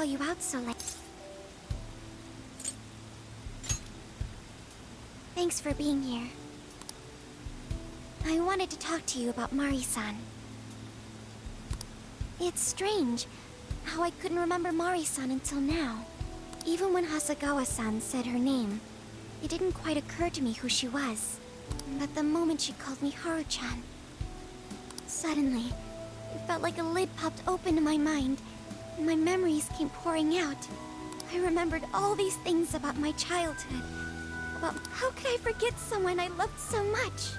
call you out so late. Thanks for being here. I wanted to talk to you about Mari-san. It's strange how I couldn't remember Mari-san until now. Even when Hasagawa-san said her name, it didn't quite occur to me who she was. But the moment she called me Haru-chan, suddenly, it felt like a lid popped open in my mind, and my memories came pouring out. I remembered all these things about my childhood. About how could I forget someone I loved so much?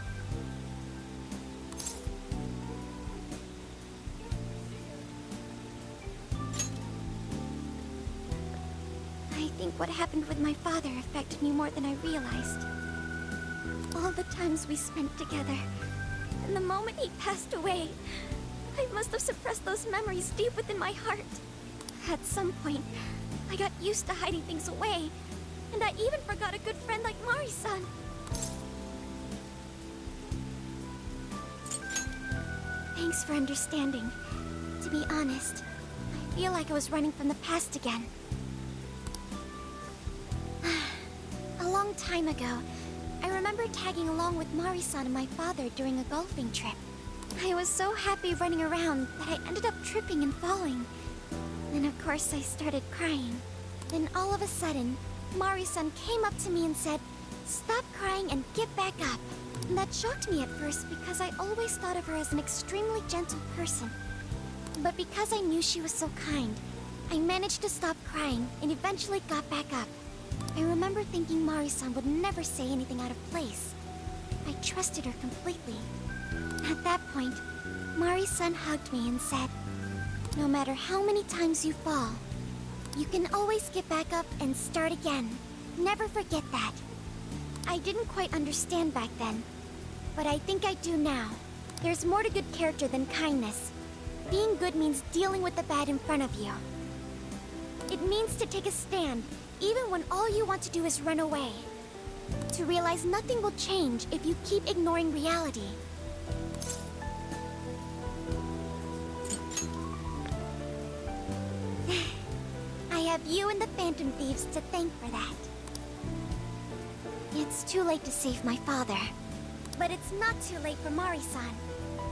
I think what happened with my father affected me more than I realized. All the times we spent together, and the moment he passed away, I must have suppressed those memories deep within my heart. At some point, I got used to hiding things away, and I even forgot a good friend like Mari-san. Thanks for understanding. To be honest, I feel like I was running from the past again. A long time ago, I remember tagging along with Mari-san and my father during a golfing trip. I was so happy running around that I ended up tripping and falling. Then of course I started crying. Then all of a sudden, Mari-san came up to me and said, "Stop crying and get back up." And that shocked me at first because I always thought of her as an extremely gentle person. But because I knew she was so kind, I managed to stop crying and eventually got back up. I remember thinking Mari-san would never say anything out of place. I trusted her completely. At that point, Mari-san hugged me and said, "No matter how many times you fall, you can always get back up and start again. Never forget that." I didn't quite understand back then, but I think I do now. There's more to good character than kindness. Being good means dealing with the bad in front of you. It means to take a stand, even when all you want to do is run away. To realize nothing will change if you keep ignoring reality. I have you and the Phantom Thieves to thank for that. It's too late to save my father. But it's not too late for Mari-san.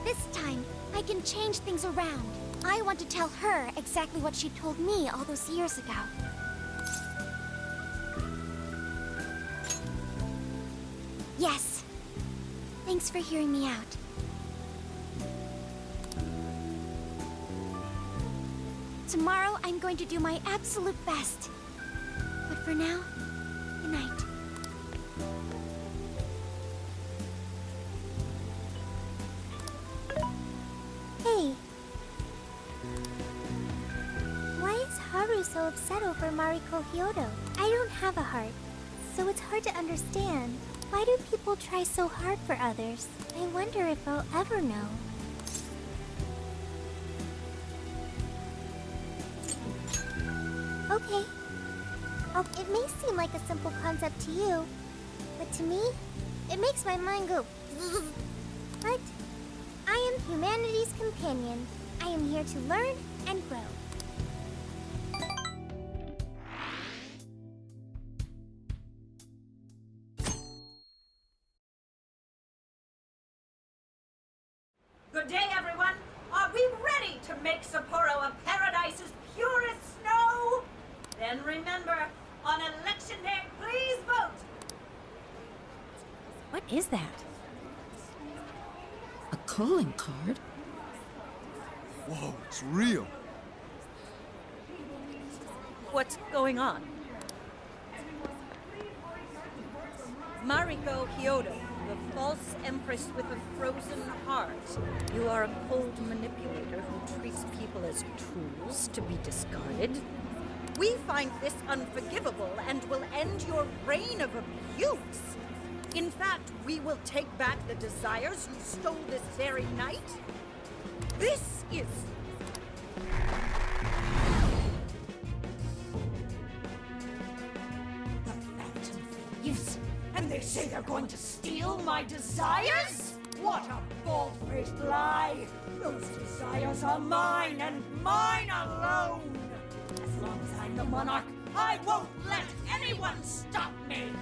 This time, I can change things around. I want to tell her exactly what she told me all those years ago. Yes. Thanks for hearing me out. Tomorrow, I'm going to do my absolute best. But for now, good night. Hey. Why is Haru so upset over Mariko Hyodo? I don't have a heart, so it's hard to understand. Why do people try so hard for others? I wonder if I'll ever know. Okay. It may seem like a simple concept to you, but to me, it makes my mind go. But I am humanity's companion. I am here to learn and grow. Good day, everyone. Are we ready to make Sapporo a paradise as pure as snow? Then remember, on election day, please vote. What is that? A calling card? Whoa, it's real. What's going on? Mariko Hyodo, the false empress with a frozen heart. You are a cold manipulator who treats people as tools to be discarded. We find this unforgivable and will end your reign of abuse. In fact, we will take back the desires you stole this very night. This is... the Phantom Thieves. And they say they're going to steal my desires? What a bald-faced lie! Those desires are mine and mine alone! As long as I'm the monarch, I won't let anyone stop me!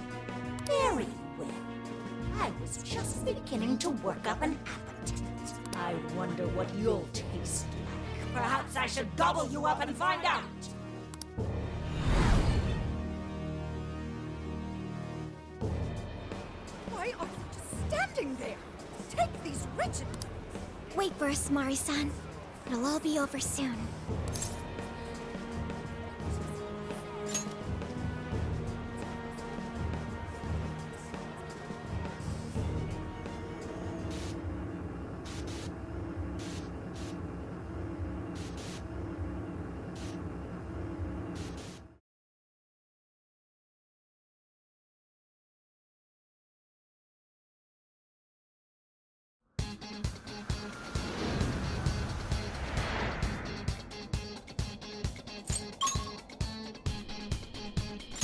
Very well. I was just beginning to work up an appetite. I wonder what you'll taste like. Perhaps I should gobble you up and find out! Why are you just standing there? Take these wretched... Wait for us, Mari-san. It'll all be over soon.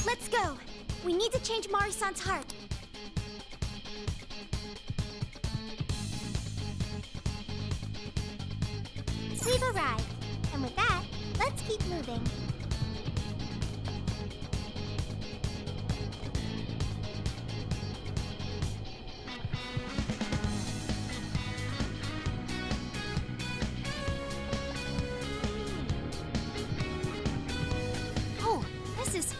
Let's go! We need to change Mari-san's heart. We've arrived. And with that, let's keep moving. Oh, this is...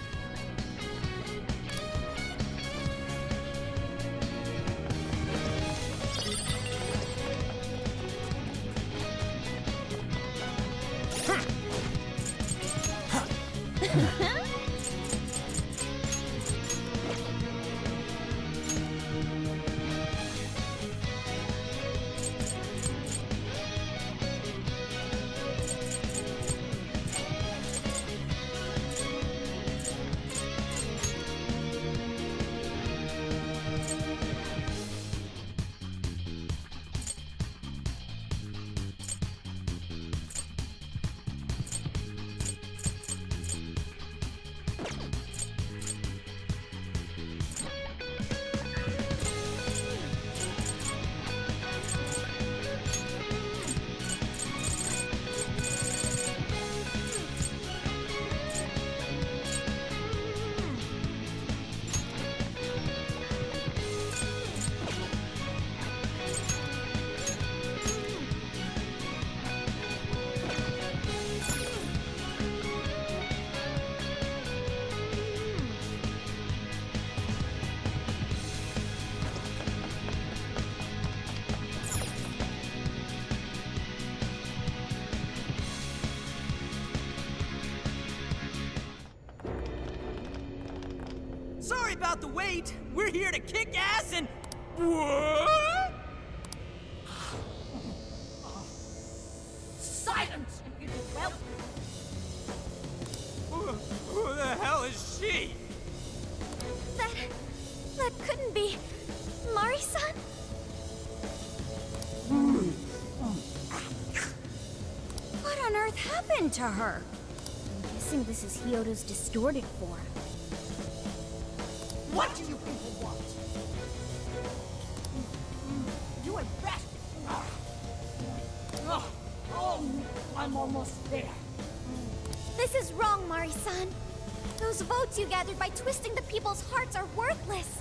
Sorry about the wait. We're here to kick ass and... What? Silence, you whelp! Who the hell is she? That couldn't be... Mari-san? What on earth happened to her? I'm guessing this is Hyodo's distorted form. What do you people want? You and bastard! Oh, I'm almost there. This is wrong, Mari-san. Those votes you gathered by twisting the people's hearts are worthless.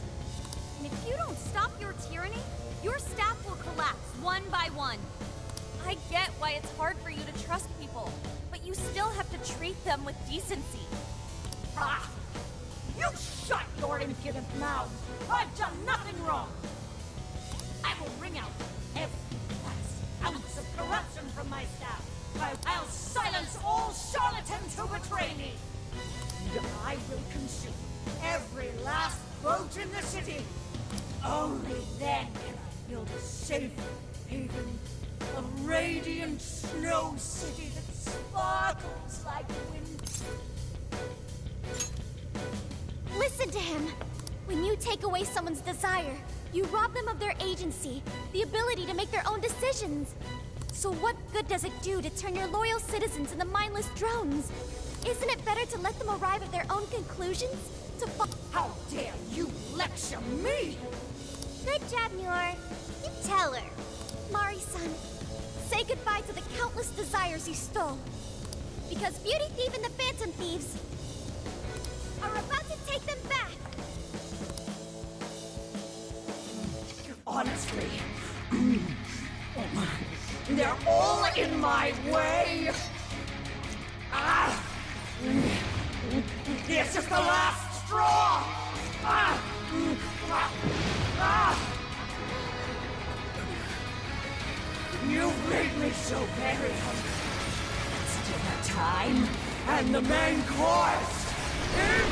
And if you don't stop your tyranny, your staff will collapse one by one. I get why it's hard for you to trust people, but you still have to treat them with decency. Ah! You shut your impudent mouths! I've done nothing wrong! I will wring out every last ounce of corruption from my staff. I'll silence all charlatans who betray me! And I will consume every last vote in the city! Only then can I build a safe haven, a radiant snow city that sparkles like wind. Listen to him. When you take away someone's desire, you rob them of their agency, the ability to make their own decisions. So what good does it do to turn your loyal citizens into mindless drones? Isn't it better to let them arrive at their own conclusions? How dare you lecture me? Good job, Muir. You tell her. Mari-san, say goodbye to the countless desires you stole. because Beauty Thief and the Phantom Thieves are about to take them back. Honestly, they're all in my way. This is the last straw. You've made me so very hungry. It's dinner time, and the main course is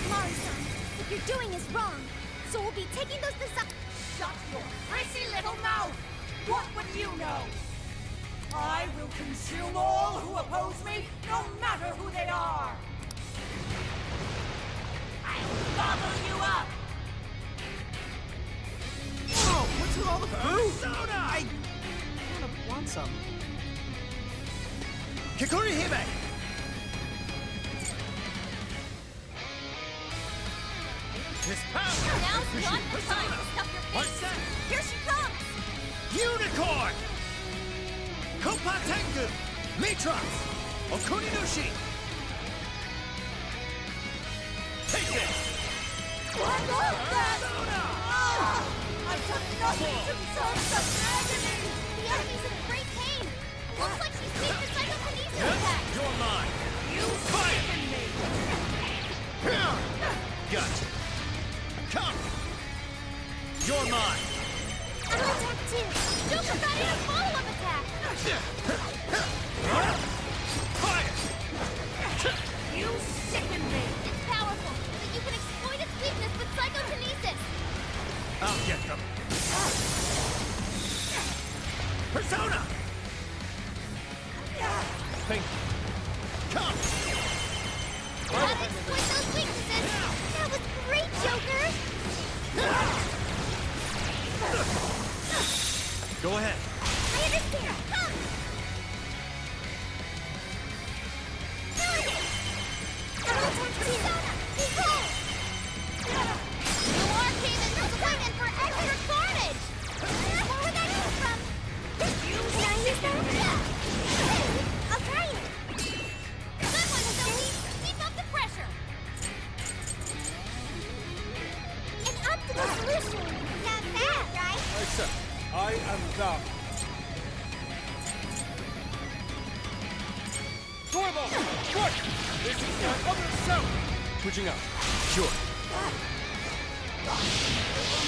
Mari-san, what you're doing is wrong. So we'll be taking those Shut your prissy little mouth! What would you know? I will consume all who oppose me, no matter who they are! I'll gobble you up! Whoa, what's with all the food? Soda! I kind of want some. Chicchiricchì! This power! Now's not the time to stuff your What's face. that? Here she comes. Unicorn! Kopatengu! Mitras! Okuninushi! Take this! I love that! I took nothing to deserve such agony! The enemy's in great pain. Looks like she's weak to psychokinesis attack. You're mine! You Fire! sicken me! Gotcha! Come! You're mine! I'm gonna attack too. Joker got in a follow-up attack. Fire! You sicken me! It's powerful, but you can exploit its weakness with psychokinesis. I'll get them! Persona! Thank you. Come! Gotta exploit those weaknesses. That was great, Joker. Go ahead. I understand. Come. I'm gonna attack too. Behold. You are Cayman swinging for extra carnage. Where would that come from? Can I use that? I'll try it. Good one, Sophie. Keep up the pressure. An optimal solution. Not bad, right? Accept. I am thou. Doorbell! Quick! This is my other self! Switching out. Sure.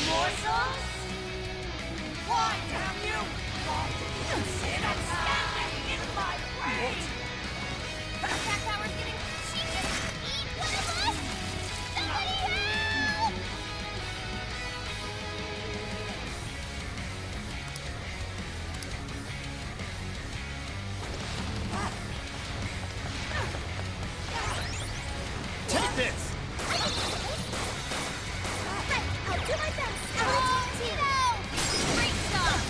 Morsels? Why, damn you? Why did you consider standing in my way? Attack power's getting... She just eat one of us? Somebody help! Take this! Right, I'll do my best. I'll Oh, attack too. no! Great stuff!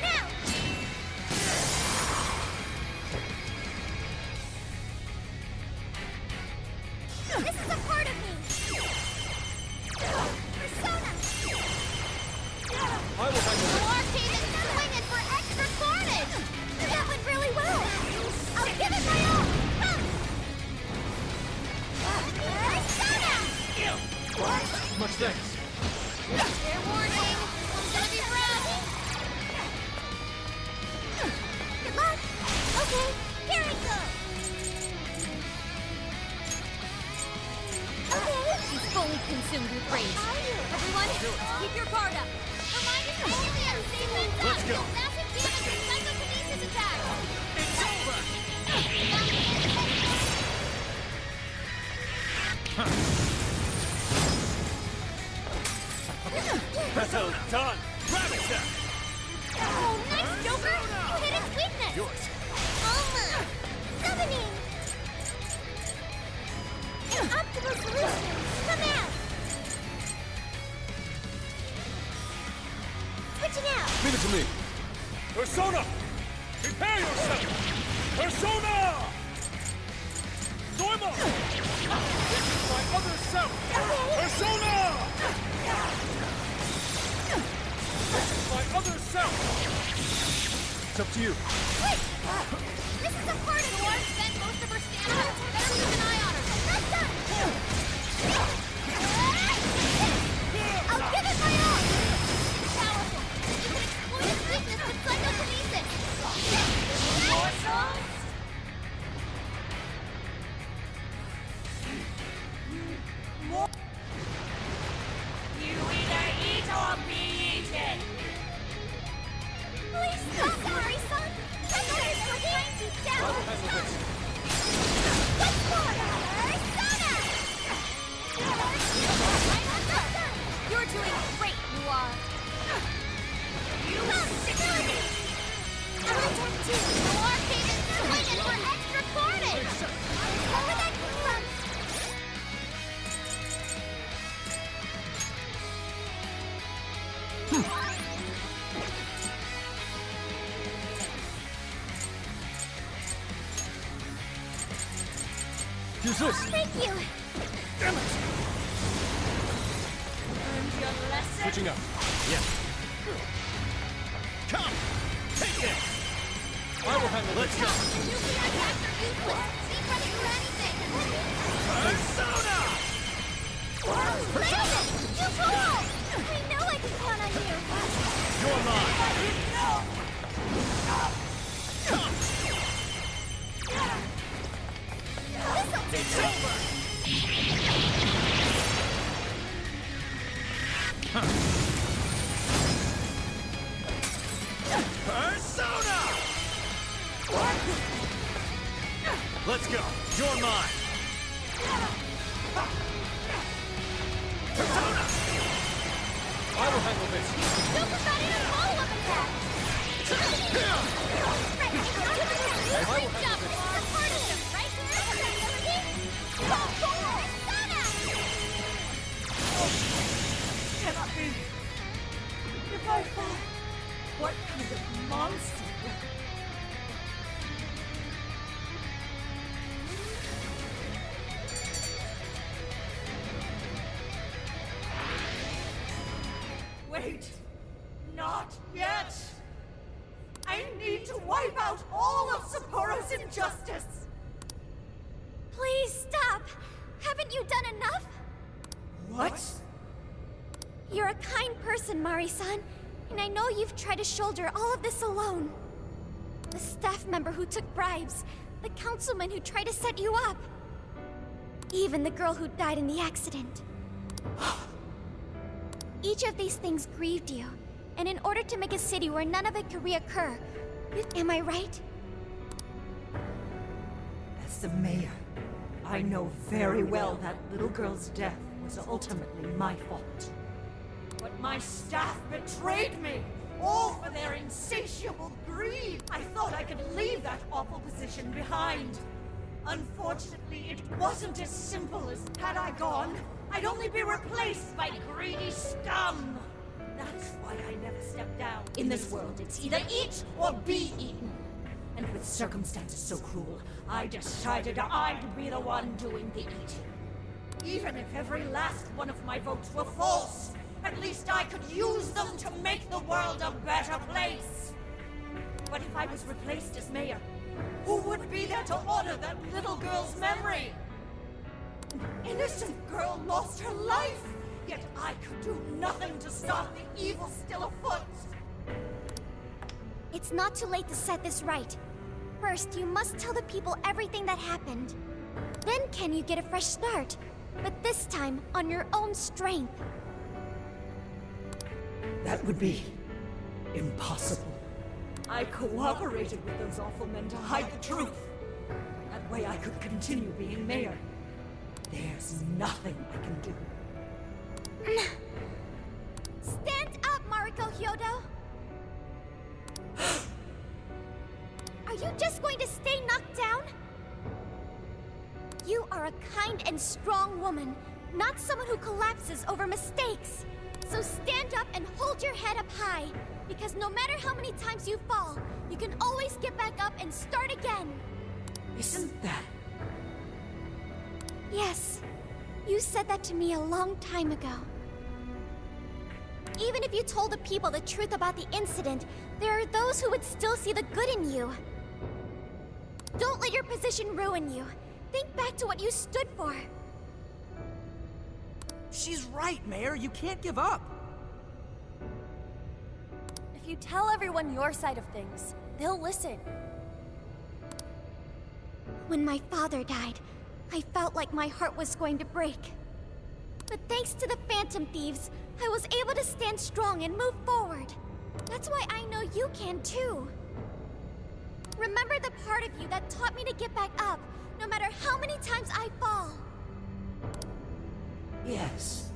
Now. This is a part of me. Persona. I will handle You this. are Cayman swinging for extra carnage. That went really well. I'll give it my all. Persona. Much thanks. Fair warning, this one's gonna be rough. Good luck. Okay, here I go. Okay. She's fully consumed with rage. Everyone, keep your guard up. Remind us only at the same time. Let's go. Massive damage from psychokinesis attack. It's over! Persona! Done! Rabbit that! Oh, nice, Joker. You hit its weakness. Yours. Summoning. An optimal solution. Come out. Switching out. Leave it to me. Persona! Prepare yourself! Persona! Normal! This is my other self! Persona! This is my other self! It's up to you. Wait! This is a part of the war spent most of her stamina. Better keep an eye on her. That's done! I'll give it my all! Powerful! You can exploit its weakness with psychokinesis! Morsels? You either eat or be eaten! Please stop, Mari-san! That is trying to down! What's more? You're doing great, Noir. You sick of me! Noir came in swinging for extra carnage! Where would that come from? Use this! Thank you! Damn it! Learned your lesson? Switching up. Yes. Come! Take this! I will handle this. Let's go! Nuclear attacks are useless! Keep running through anything! Persona! Persona! You fool! I know I can count on you! You're mine! It's over! Persona! Let's go. You're mine. Persona! I will handle this. Super Batty and follow-up attack! Great job! This is a part of him, right Cannot be. If I fall, what kind of monster? Wait, not yet. I need to wipe out all of Sapporo's injustice. Please stop! Haven't you done enough? What? You're a kind person, Mari-san, and I know you've tried to shoulder all of this alone. The staff member who took bribes, the councilman who tried to set you up, even the girl who died in the accident. Each of these things grieved you, and in order to make a city where none of it could reoccur, am I right? As the mayor, I know very well that little girl's death was ultimately my fault. But my staff betrayed me, all for their insatiable greed. I thought I could leave that awful position behind. Unfortunately, it wasn't as simple as had I gone, I'd only be replaced by greedy scum. That's why I never stepped down. In this world, it's either eat or be eaten. And with circumstances so cruel, I decided I'd be the one doing the eating. Even if every last one of my votes were false, at least I could use them to make the world a better place. But if I was replaced as mayor, who would be there to honor that little girl's memory? An innocent girl lost her life, yet I could do nothing to stop the evil still afoot. It's not too late to set this right. First, you must tell the people everything that happened. Then can you get a fresh start, but this time on your own strength. That would be impossible. I cooperated with those awful men to hide the truth. That way I could continue being mayor. There's nothing I can do. Stand up, Mariko Hyodo! Are you just going to stay knocked down? You are a kind and strong woman, not someone who collapses over mistakes. So stand up and hold your head up high, because no matter how many times you fall, you can always get back up and start again. Isn't that Yes, you said that to me a long time ago. Even if you told the people the truth about the incident, there are those who would still see the good in you. Don't let your position ruin you. Think back to what you stood for. She's right, Mayor. You can't give up. If you tell everyone your side of things, they'll listen. When my father died, I felt like my heart was going to break. But thanks to the Phantom Thieves, I was able to stand strong and move forward. That's why I know you can too. Remember the part of you that taught me to get back up, no matter how many times I fall. Yes,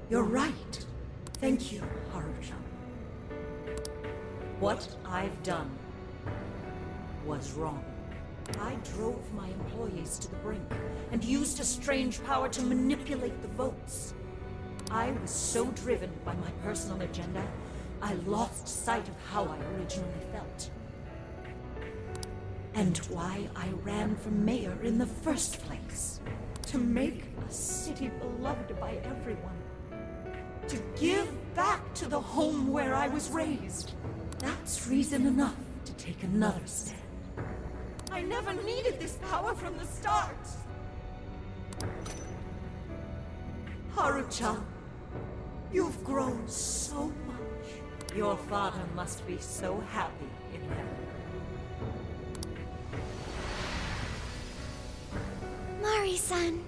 you're right. Thank you, Haru-chan. What I've done was wrong. I drove my employees to the brink and used a strange power to manipulate the votes. I was so driven by my personal agenda, I lost sight of how I originally felt. And why I ran for mayor in the first place. To make a city beloved by everyone. To give back to the home where I was raised. That's reason enough to take another stand. I never needed this power from the start. Haru-chan, you've grown so much. Your father must be so happy in heaven. Mari-san.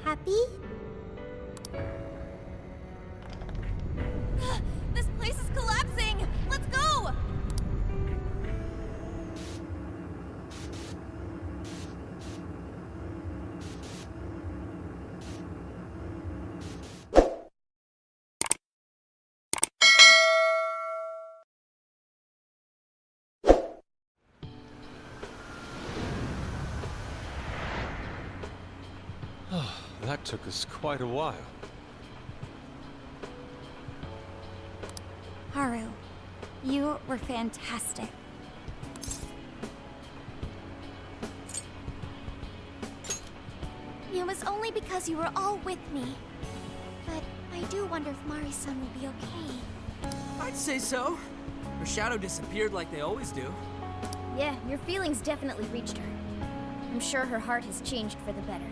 Happy? This place is collapsing! Let's go! That took us quite a while. Haru, you were fantastic. It was only because you were all with me. But I do wonder if Mari-san will be okay. I'd say so. Her shadow disappeared like they always do. Yeah, your feelings definitely reached her. I'm sure her heart has changed for the better.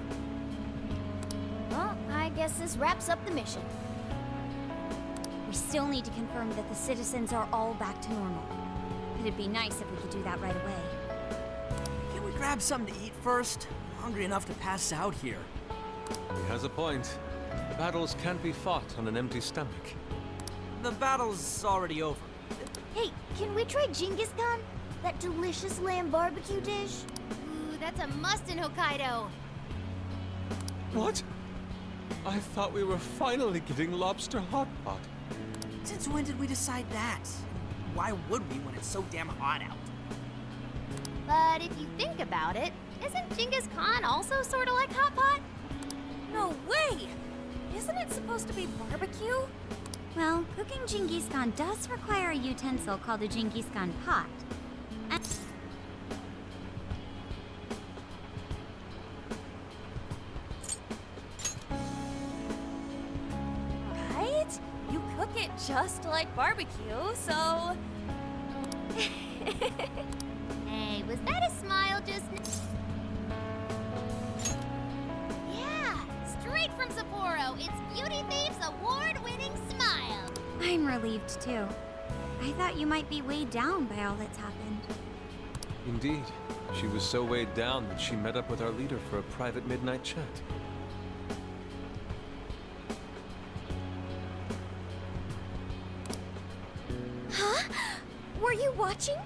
Well, I guess this wraps up the mission. We still need to confirm that the citizens are all back to normal. It'd be nice if we could do that right away. Can we grab something to eat first? I'm hungry enough to pass out here. He has a point. Battles can't be fought on an empty stomach. The battle's already over. Hey, can we try Genghis Khan? That delicious lamb barbecue dish? Ooh, that's a must in Hokkaido. What? I thought we were finally getting lobster hot pot. Since when did we decide that? Why would we when it's so damn hot out? But if you think about it, isn't Genghis Khan also sort of like hot pot? No way! Isn't it supposed to be barbecue? Well, cooking Genghis Khan does require a utensil called a Genghis Khan pot. Right? You cook it just like barbecue, so... Hey, was that a smile just Yeah, straight from Sapporo, it's Beauty Thief's award-winning smile. I'm relieved too. I thought you might be weighed down by all that's happened. Indeed. She was so weighed down that she met up with our leader for a private midnight chat. Huh? Were you watching?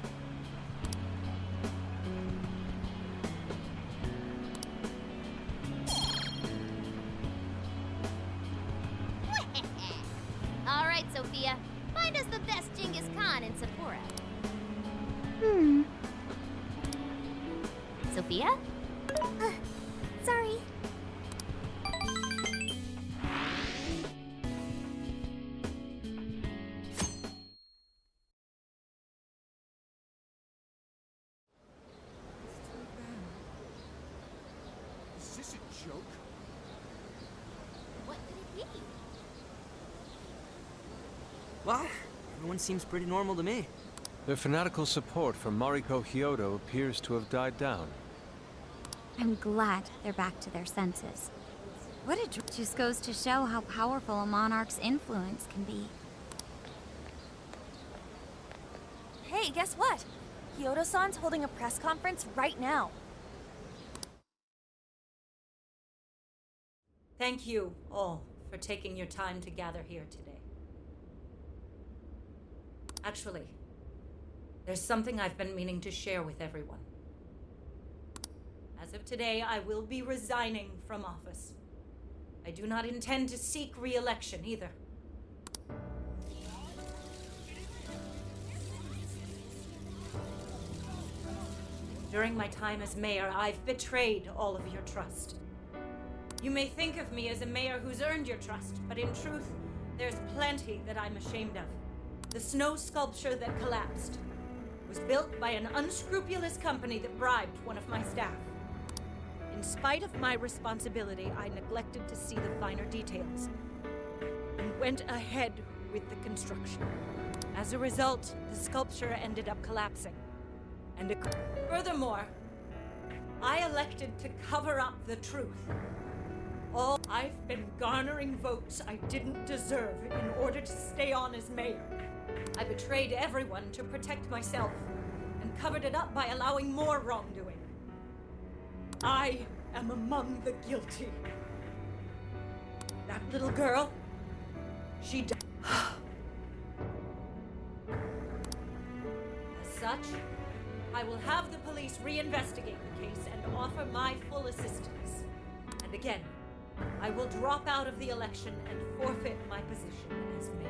All right, Sophia, find us the best Genghis Khan in Sapporo. Sophia? Sorry. Is this a Well, everyone seems pretty normal to me. Their fanatical support for Mariko Hyodo appears to have died down. I'm glad they're back to their senses. Just goes to show how powerful a monarch's influence can be. Hey, guess what? Kyoto-san's holding a press conference right now. Thank you all for taking your time to gather here today. Actually, there's something I've been meaning to share with everyone. As of today, I will be resigning from office. I do not intend to seek re-election either. During my time as mayor, I've betrayed all of your trust. You may think of me as a mayor who's earned your trust, but in truth, there's plenty that I'm ashamed of. The snow sculpture that collapsed was built by an unscrupulous company that bribed one of my staff. In spite of my responsibility, I neglected to see the finer details and went ahead with the construction. As a result, the sculpture ended up collapsing. And furthermore, I elected to cover up the truth. I've been garnering votes I didn't deserve in order to stay on as mayor. I betrayed everyone to protect myself and covered it up by allowing more wrongdoing. I am among the guilty. That little girl, she died. As such, I will have the police reinvestigate the case and offer my full assistance. And again, I will drop out of the election and forfeit my position as mayor.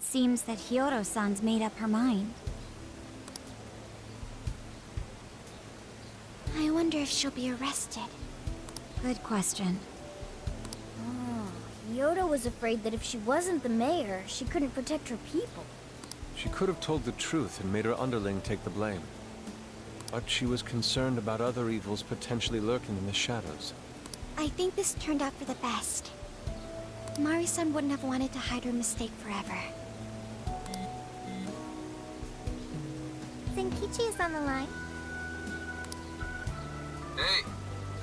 Seems that Hyodo-san's made up her mind. I wonder if she'll be arrested. Good question. Yoda was afraid that if she wasn't the mayor, she couldn't protect her people. She could have told the truth and made her underling take the blame. But she was concerned about other evils potentially lurking in the shadows. I think this turned out for the best. Mari-san wouldn't have wanted to hide her mistake forever. Zenkichi is on the line. Hey,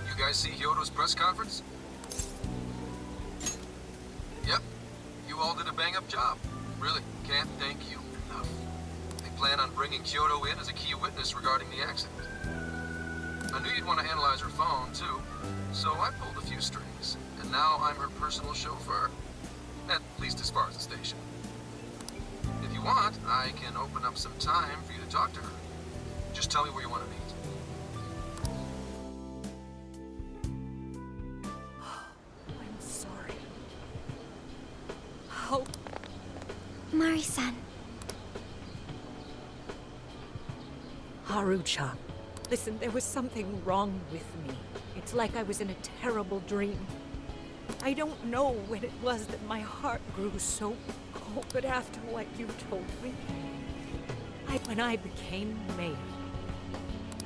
you guys see Hyodo's press conference? Yep, you all did a bang-up job. Really, can't thank you enough. They plan on bringing Kyoto in as a key witness regarding the accident. I knew you'd want to analyze her phone, too, so I pulled a few strings, and now I'm her personal chauffeur. At least as far as the station. If you want, I can open up some time for you to talk to her. Just tell me where you want to meet. I'm sorry. How? Mari-san. Haru-chan. Listen, there was something wrong with me. It's like I was in a terrible dream. I don't know when it was that my heart grew so cold, but after what you told me, when I became mayor,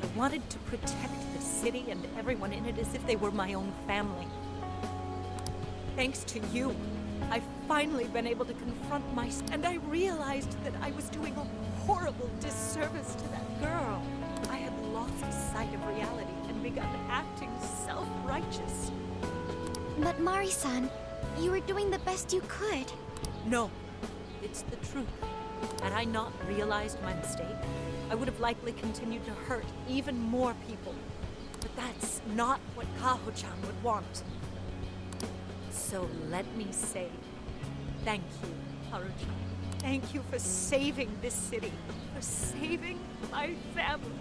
I wanted to protect the city and everyone in it as if they were my own family. Thanks to you, I've finally been able to confront and I realized that I was doing a horrible disservice to that girl. I had lost sight of reality and begun acting self-righteous. But Mari-san, you were doing the best you could. No, it's the truth. Had I not realized my mistake, I would have likely continued to hurt even more people. But that's not what Kaho-chan would want. So let me say, thank you, Haru-chan. Thank you for saving this city, for saving my family.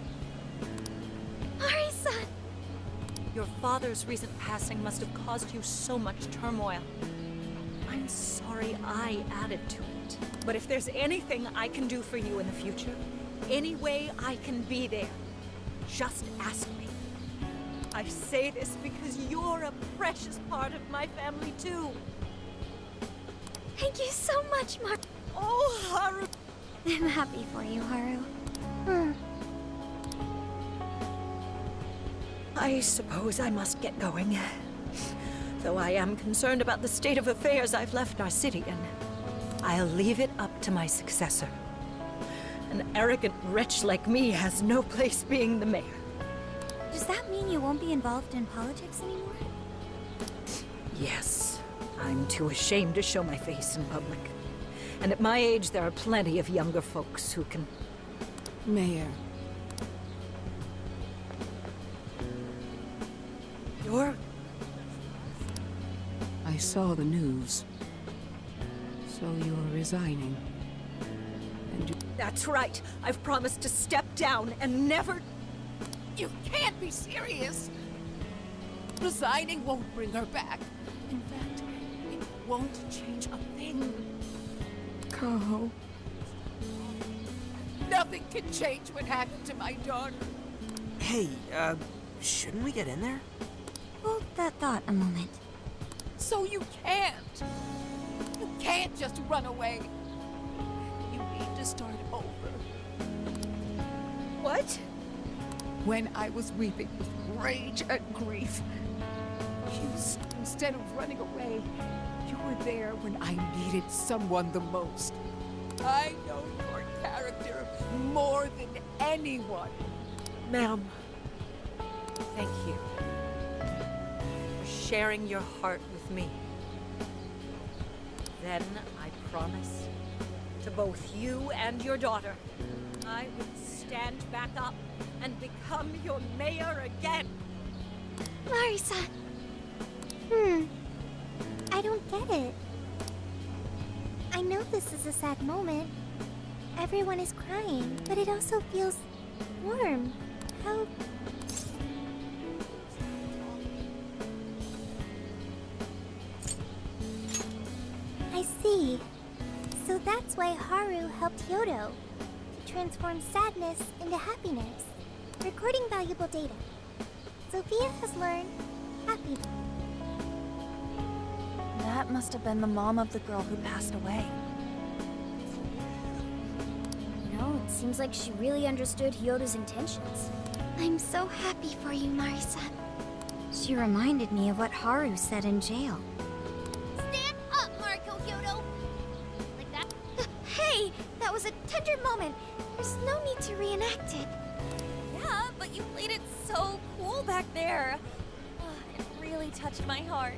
Mari-san! Your father's recent passing must have caused you so much turmoil. I'm sorry I added to it. But if there's anything I can do for you in the future, any way I can be there, just ask me. I say this because you're a precious part of my family too. Thank you so much, Oh, Haru! I'm happy for you, Haru. I suppose I must get going. Though I am concerned about the state of affairs I've left our city in. I'll leave it up to my successor. An arrogant wretch like me has no place being the mayor. Does that mean you won't be involved in politics anymore? Yes, I'm too ashamed to show my face in public. And at my age, there are plenty of younger folks who can... Mayor. You're... I saw the news. So you're resigning. And you... That's right. I've promised to step down and never... You can't be serious! Resigning won't bring her back. In fact, it won't change a thing. Kaho. Nothing can change what happened to my daughter. Hey, shouldn't we get in there? Hold that thought a moment. So you can't. You can't just run away. You need to start over. What? When I was weeping with rage and grief, instead of running away, you were there when I needed someone the most. I know your character more than anyone. Ma'am, thank you for sharing your heart with me. Then I promise to both you and your daughter, I would stand back up and become your mayor again. Marisa. I don't get it. I know this is a sad moment. Everyone is crying, but it also feels warm. How... I see. So that's why Haru helped Hyodo to transform sadness into happiness, recording valuable data. Sophia has learned happiness. That must have been the mom of the girl who passed away. You know, it seems like she really understood Hyodo's intentions. I'm so happy for you, Marisa. She reminded me of what Haru said in jail. Stand up, Mariko Hyodo! Like that? Hey, that was a tender moment. There's no need to reenact it. Yeah, but you played it so cool back there. It really touched my heart.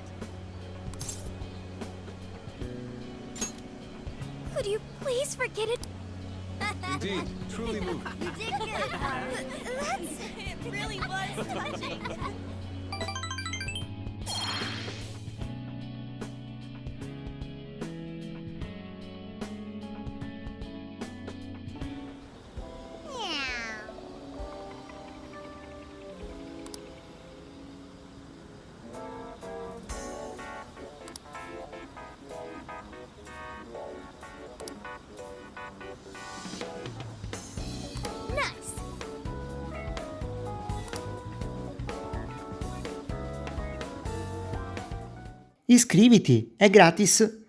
Could you please forget it? Indeed, truly moving. You did good, Haru. It really was touching. Nice. Iscriviti, è gratis.